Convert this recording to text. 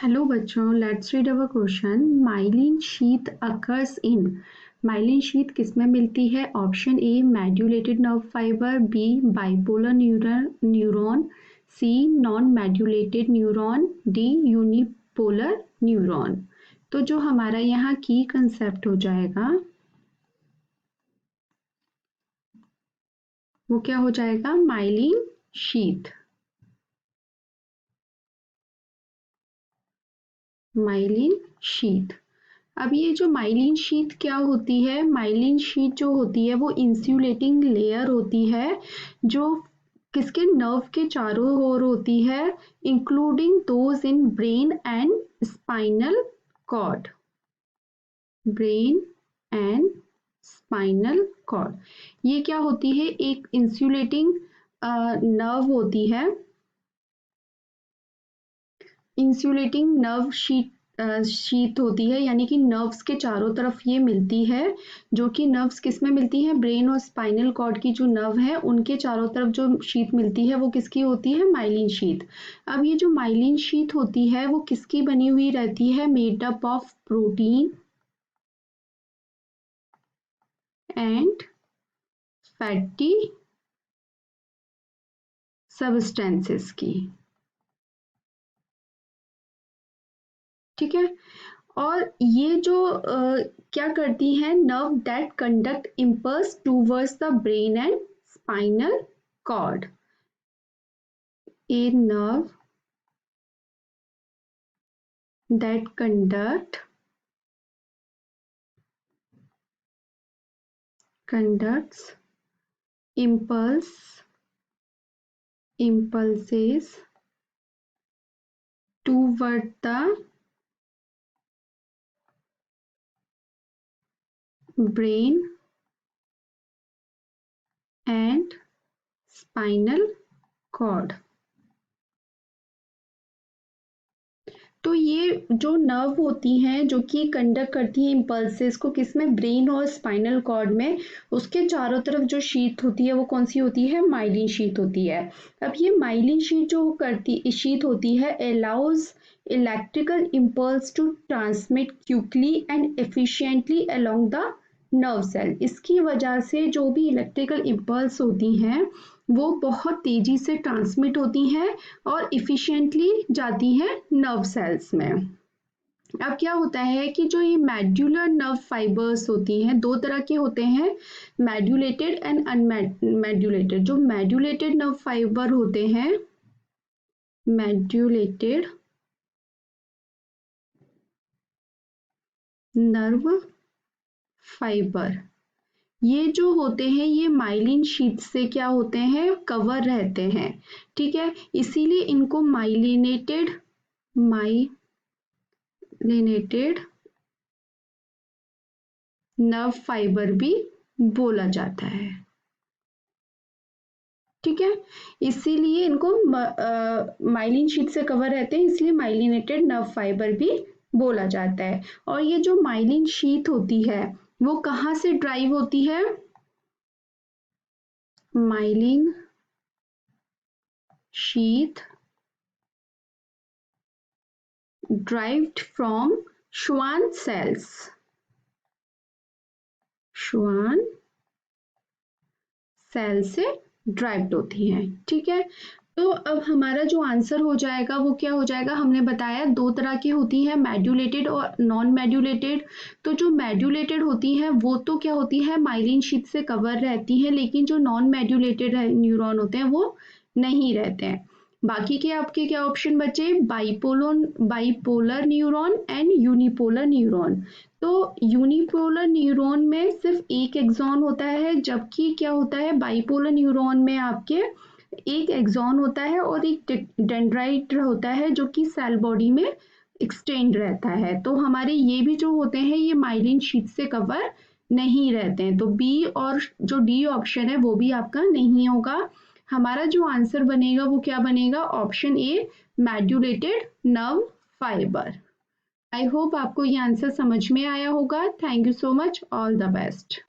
Hello बच्चों, let's read our question. Myelin sheath occurs in. Myelin sheath किस में मिलती है? Option A medullated nerve fibre, B bipolar neuron, C non medullated neuron, D unipolar neuron. तो जो हमारा यहाँ की कंसेप्ट हो जाएगा वो क्या हो जाएगा? Myelin sheath. Myelin sheath. अब ये जो माइलिन शीथ क्या होती है? माइलिन शीथ जो होती है वो इंसुलेटिंग लेयर होती है जो किसके नर्व के चारों ओर होती है, including those in brain and spinal cord. Brain and spinal cord ये क्या होती है? एक इंसुलेटिंग नर्व होती है, इंसुलेटिंग नर्व शीथ होती है, यानी कि नर्व्स के चारों तरफ ये मिलती है। जो कि नर्व्स किस में मिलती है? ब्रेन और स्पाइनल कॉर्ड की जो नर्व है उनके चारों तरफ जो शीथ मिलती है वो किसकी होती है? Myelin sheath. अब ये जो माइलिन शीथ होती है वो किसकी बनी हुई रहती है? Made up of protein and fatty substances की। ठीक है। और ये जो क्या करती हैं? Nerve that conduct impulse towards the brain and spinal cord. A nerve that conducts impulses toward the brain and spinal cord। तो ये जो नर्व होती हैं जो कि कंडक्ट करती हैं इम्पल्सेस को किस में? ब्रेन और स्पाइनल कॉर्ड में। उसके चारों तरफ जो शीथ होती है वो कौन सी होती है? माइलिन शीथ होती है। अब ये माइलिन शीथ जो करती शीथ होती है allows electrical impulse to transmit quickly and efficiently along the nerve cell. इसकी वजह से जो भी इलेक्ट्रिकल इम्पल्स होती हैं वो बहुत तेजी से ट्रांसमिट होती हैं और इफिशिएंटली जाती हैं नर्व सेल्स में। अब क्या होता है कि जो ये मेड्यूलर नर्व फाइबर्स होती हैं दो तरह के होते हैं, मेड्यूलेटेड एंड अनमेड्यूलेटेड। जो मेड्यूलेटेड नर्व फाइबर होते हैं, मेड्यूलेटेड नर्व फाइबर, ये जो होते हैं ये माइलिन शीथ से क्या होते हैं? कवर रहते हैं। ठीक है, इसीलिए इनको माइलिनेटेड नर्व फाइबर भी बोला जाता है। ठीक है, इसीलिए इनको माइलिन शीथ से कवर रहते हैं, इसलिए माइलिनेटेड नर्व फाइबर भी बोला जाता है। और ये जो माइलिन शीथ होती है वो कहाँ से ड्राइव होती है? Myelin sheath derived from Schwann cells। Schwann cell से ड्राइव्ड होती हैं। ठीक है, तो अब हमारा जो आंसर हो जाएगा वो क्या हो जाएगा? हमने बताया दो तरह की होती हैं, मेड्यूलेटेड और नॉन मेड्यूलेटेड। तो जो मेड्यूलेटेड होती हैं वो तो क्या होती है? माइलिन शीथ से कवर रहती हैं, लेकिन जो नॉन मेड्यूलेटेड न्यूरॉन होते हैं वो नहीं रहते हैं। बाकी के आपके क्या ऑप्शन बचे? Bipolar neuron and unipolar neuron. तो यूनिपोलर न्यूरॉन में सिर्फ एक एक्सॉन होता है, जबकि क्या होता है? बाइपोलर न्यूरॉन में आपके एक एक्सॉन होता है और एक डेंड्राइट होता है जो कि सेल बॉडी में एक्सटेंड रहता है। तो हमारे ये भी जो होते हैं ये माइलिन शीथ से कवर नहीं रहते हैं। तो बी और जो डी ऑप्शन है वो भी आपका नहीं होगा। हमारा जो आंसर बनेगा वो क्या बनेगा? Option A, medullated nerve fibre. I hope आपको ये आंसर समझ में आया होगा। Thank you so much, all the best.